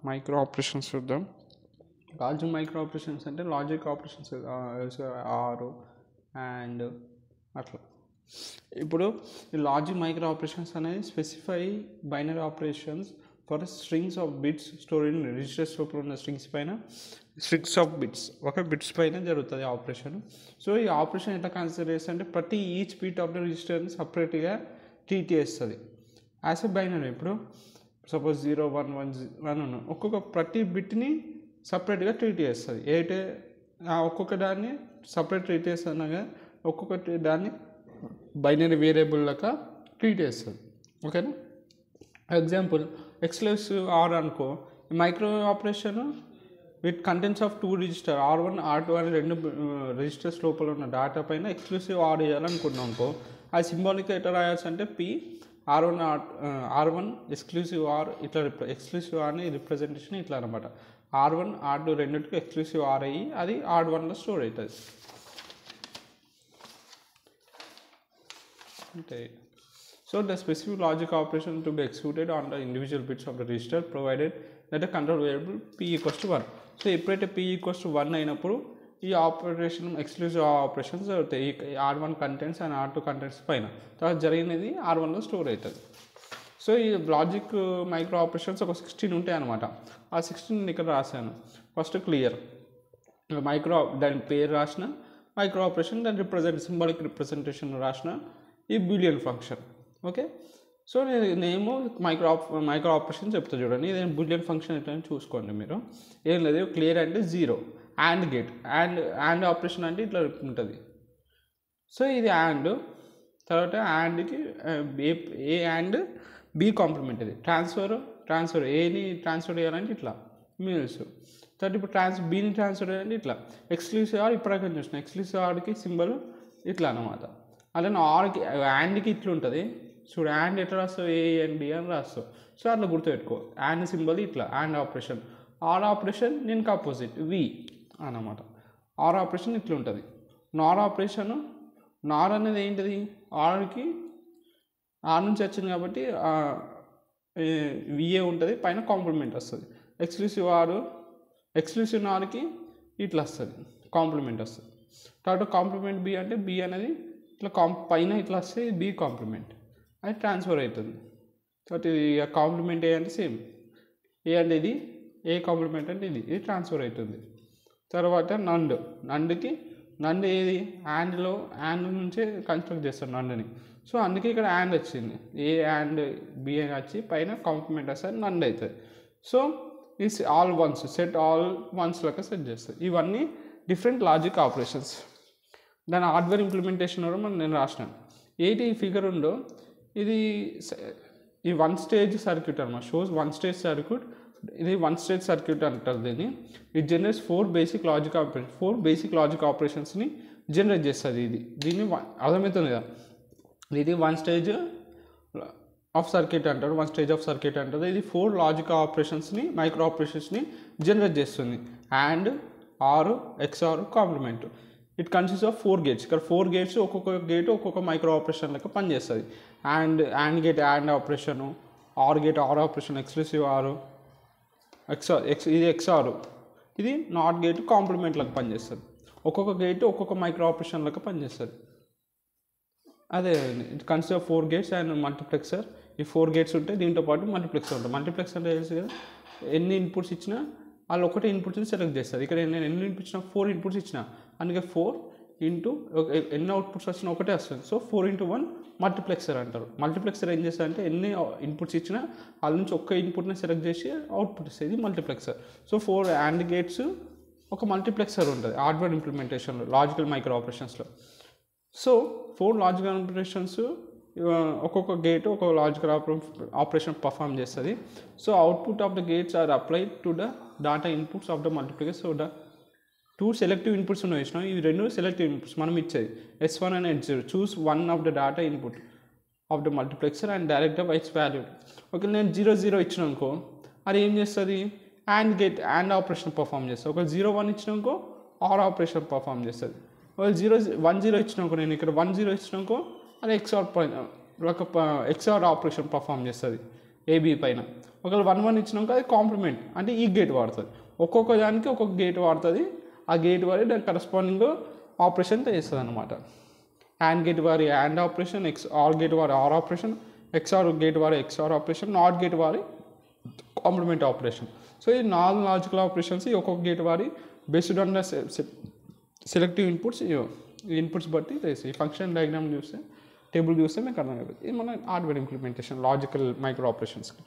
Micro operations చూద్దాం. Logic micro operations అంటే logic operations are and అట్లా. ఇప్పుడు ఈ లాజిక్ మైక్రో ఆపరేషన్స్ అనేది specify binary operations for strings of bits store in registers లోపల ఉన్న స్ట్రింగ్స్ ఆఫ్ బిట్స్ ఒక బిట్స్ పైన జరుగుతుంది ఆపరేషన్. సో ఈ ఆపరేషన్ ఎట్లా కన్సిడర్ చేస్తుంది అంటే ప్రతి ఈచ్ బిట్ ఆఫ్ ద రిజిస్టర్ని సపరేట్గా ట్రీట్ చేస్తుంది యాజ్ ఎ బైనరీ. ఇప్పుడు సపోజ్ 0 1 1 1 ఒక్కొక్క ప్రతి బిట్ని సపరేట్గా ట్రీట్ చేస్తుంది. ఒక్కొక్క దాన్ని సపరేట్ ట్రీట్ చేస్తున్నాగా ఒక్కొక్కటి దాన్ని బైనరీ వేరియబుల్ లాగా ట్రీట్ చేస్తుంది. ఓకేనా? ఎగ్జాంపుల్ ఎక్స్క్లూసివ్ ఆర్ అనుకో, micro operation with contents of 2 register R1 R2 అనే 2 రిజిస్టర్స్ లోపల ఉన్న డేటా పైన ఎక్స్క్లూసివ్ ఆర్ చేయాలనుకున్నాం అనుకో, అది సింబాలిక్గా ఎట్లా రాయాల్సి అంటే P R1 ఎక్స్క్లూసివ్ ఆర్ ఇట్లా ఎక్స్క్లూసివ్ ఆర్ని రిప్రజెంటేషన్ ఇట్లా అనమాట. R1 R2 రెండింటికి ఎక్స్క్లూసివ్ ఆర్ అయ్యి అది R1లో స్టోర్ అవుతుంది. అంటే so the specific logic operation to be executed on the individual bits of the register provided that the control variable p equals to 1. So ఎప్పుడైతే p equals to 1 అయినప్పుడు ఈ operation exclusive operations అవుతాయి. ఈ R1 contents and R2 contents పైన తర్వాత జరిగినది R1లో store అవుతుంది. So ఈ లాజిక్ మైక్రో ఆపరేషన్స్ ఒక 16 ఉంటాయి అనమాట. ఆ 16 ఇక్కడ రాశాను. ఫస్ట్ క్లియర్ దాని పేరు రాసిన, మైక్రో ఆపరేషన్ దాని సింబాలిక్ రిప్రజెంటేషన్ రాసిన ఈ బూలియన్ ఫంక్షన్. ఓకే, సో నేను మైక్రో ఆపరేషన్ చెప్తా చూడండి. ఇదేం బూలియన్ ఫంక్షన్ ఎట్లా చూసుకోండి మీరు. ఏం లేదు, క్లియర్ అంటే 0 అండ్ గేట్ అండ్ ఆపరేషన్ అంటే ఇట్లా ఉంటుంది. సో ఇది అండ్ తర్వాత అండ్కి ఏ అండ్ బి కాంప్లిమెంట్. ఇది ట్రాన్స్ఫర్ ఏని ట్రాన్స్ఫర్ చేయాలంటే ఇట్లా మీల్స్. తర్వాత ఇప్పుడు బీని ట్రాన్స్ఫర్ చేయాలంటే ఇట్లా. ఎక్స్క్లూసివ్ ఆర్ ఇప్పటికే చూసిన ఎక్స్క్లూసివ్ ఆర్కి సింబల్ ఇట్లా అనమాట. అలానే ఆర్కి యాండ్కి ఇట్లా ఉంటుంది చూడు. యాండ్ ఎట్లా రాస్తావు, ఏ అండ్ బి అని రాస్తావు. సో అట్లా గుర్తుపెట్టుకో. యాండ్ సింబల్ ఇట్లా యాండ్ ఆపరేషన్. ఆర్ ఆపరేషన్ దీనికి ఆపోజిట్ వి అన్నమాట. ఆర్ ఆపరేషన్ ఇట్లా ఉంటుంది. నార్ ఆపరేషన్, నార్ అనేది ఏంటిది, ఆర్కి ఆర్ నుంచి వచ్చింది కాబట్టి విఏ ఉంటుంది, పైన కాంప్లిమెంట్ వస్తుంది. ఎక్స్క్లూసివ్ నార్కి ఇట్లా వస్తుంది, కాంప్లిమెంట్ వస్తుంది. కాబట్టి కాంప్లిమెంట్ బి అంటే బి అనేది ఇట్లా పైన ఇట్లా వస్తే బి కాంప్లిమెంట్ అది ట్రాన్స్ఫర్ అవుతుంది. కాబట్టి కాంప్లిమెంట్ ఏ అంటే సేమ్ ఏ అంటే ఇది, ఏ కాంప్లిమెంట్ అంటే ఇది ట్రాన్స్ఫర్ అవుతుంది. తర్వాత నండ్ ఏది యాండ్ నుంచే కన్స్ట్రక్ట్ చేస్తారు నండ్ని. సో అందుకే ఇక్కడ యాండ్ వచ్చింది. ఏ అండ్ బి అని వచ్చి పైన కాంప్లిమెంట్ వస్తుంది, నండ్ అవుతుంది. So is all once set all once లెక్క సెట్ చేస్తుంది. ఇవన్నీ డిఫరెంట్ లాజిక్ ఆపరేషన్స్. దాని హార్డ్వేర్ ఇంప్లిమెంటేషన్ కూడా నేను రాసినాను. ఏంటి ఈ ఫిగర్ ఉందో ఇది ఈ 1 స్టేజ్ సర్క్యూట్ అనమాట. Shows 1 stage circuit. ఇది 1 స్టేజ్ సర్క్యూట్ అంటారు దీన్ని. ఇది జనరేట్స్ 4 బేసిక్ లాజిక్ ఆపరేషన్స్ని జనరేట్ చేస్తుంది. దీన్ని అర్థమవుతుంది కదా. ఇది 1 స్టేజ్ ఆఫ్ సర్క్యూట్ అంటారు. 1 స్టేజ్ ఆఫ్ సర్క్యూట్ అంటారు. ఇది 4 లాజిక్ ఆపరేషన్స్ని మైక్రో ఆపరేషన్స్ని జనరేట్ చేస్తుంది. And or XOR complement. It consist of 4 gates. ఇక్కడ 4 గేట్స్, ఒక్కొక్క గేట్ ఒక్కొక్క మైక్రో ఆపరేషన్ లెక్క పనిచేస్తుంది. And gate and operation, or gate or operation, exclusive or ఇది ఎక్స్ఆర్, ఇది నాట్ గేట్ కాంప్లిమెంట్ లెక్క పనిచేస్తుంది. ఒక్కొక్క గేట్ ఒక్కొక్క మైక్రో ఆపరేషన్ లెక్క పనిచేస్తుంది. అదే it consist of 4 gates and multiplexer. ఈ 4 గేట్స్ ఉంటే దీంతో పాటు మల్టీప్లెక్సర్ ఉంటుంది. మల్టీప్లెక్సర్ అంటే తెలుసు కదా, ఎన్ని ఇన్పుట్స్ ఇచ్చినా వాళ్ళు ఒకటే ఇన్పుట్స్ని సెలెక్ట్ చేస్తారు. ఇక్కడ నేను ఎన్ని ఇన్పుట్స్ ఇచ్చినా 4 ఇన్పుట్స్ ఇచ్చిన, అందుకే 4 ఇంటూ ఎన్ని అవుట్పుట్స్ వచ్చినా ఒకటే వస్తుంది. సో 4 into 1 మల్టీప్లెక్సర్ అంటారు. మల్టీప్లెక్సర్ ఏం చేస్తారంటే ఎన్ని ఇన్పుట్స్ ఇచ్చినా వాళ్ళ నుంచి ఒక్క ఇన్పుట్ని సెలెక్ట్ చేసి అవుట్పుట్ ఇస్తుంది మల్టీప్లెక్సర్. సో 4 యాండ్ గేట్స్ ఒక మల్టీప్లెక్సర్ ఉంటుంది హార్డ్వేర్ ఇంప్లిమెంటేషన్లో, లాజికల్ మైక్రో ఆపరేషన్స్లో. సో 4 లాజికల్ ఆపరేషన్స్, ఒక్కొక్క గేట్ ఒక లాజికల్ ఆపరేషన్ పర్ఫామ్ చేస్తుంది. So output of the gates are applied to the data inputs of the multiplexer. So the 2 selective inputs ఉన్నాయి ఇచ్చినాం. ఇవి 2 సెలెక్టివ్ ఇన్పుట్స్ మనం ఇచ్చేది S1 and S0. Choose 1 of the data input of the multiplexer and direct the it's value. Okay, నేను 0 0 ఇచ్చిన అనుకో, అది ఏం చేస్తుంది, అండ్ ఆపరేషన్ పర్ఫామ్ చేస్తుంది. ఒక 0 1 ఇచ్చినాకో ఆర్ ఆపరేషన్ పర్ఫామ్ చేస్తుంది. ఒకవేళ 0 1 0 ఇచ్చినాకో, నేను ఇక్కడ 1 0 ఇచ్చినాకో అది ఎక్స్ఆర్ ఆపరేషన్ పర్ఫామ్ చేస్తుంది ఏబీ పైన. ఒకవేళ 1 1 ఇచ్చినాక అది కాంప్లిమెంట్ అంటే ఈ గేట్ వాడుతుంది. ఒక్కొక్క దానికి ఒక్కొక్క గేట్ వాడుతుంది. ఆ గేట్ వాడి దానికి కరస్పాండింగ్ ఆపరేషన్ చేస్తుంది అనమాట. AND గేట్ వారి AND ఆపరేషన్, OR గేట్ వారి OR ఆపరేషన్, XOR గేట్ వారి XOR ఆపరేషన్, NOT గేట్ వారి కాంప్లిమెంట్ ఆపరేషన్. సో ఈ 4 లాజికల్ ఆపరేషన్స్ ఈ ఒక్కొక్క గేట్ వారి based on the selective inputs, ఈ ఇన్పుట్స్ బట్టి ఈ ఫంక్షన్ డయాగ్రామ్ చూస్తే టేబుల్ చూస్తే మీకు అర్థం అవుతుంది. ఇది మన హార్డ్వేర్ ఇంప్లిమెంటేషన్ లాజికల్ మైక్రో ఆపరేషన్స్కి.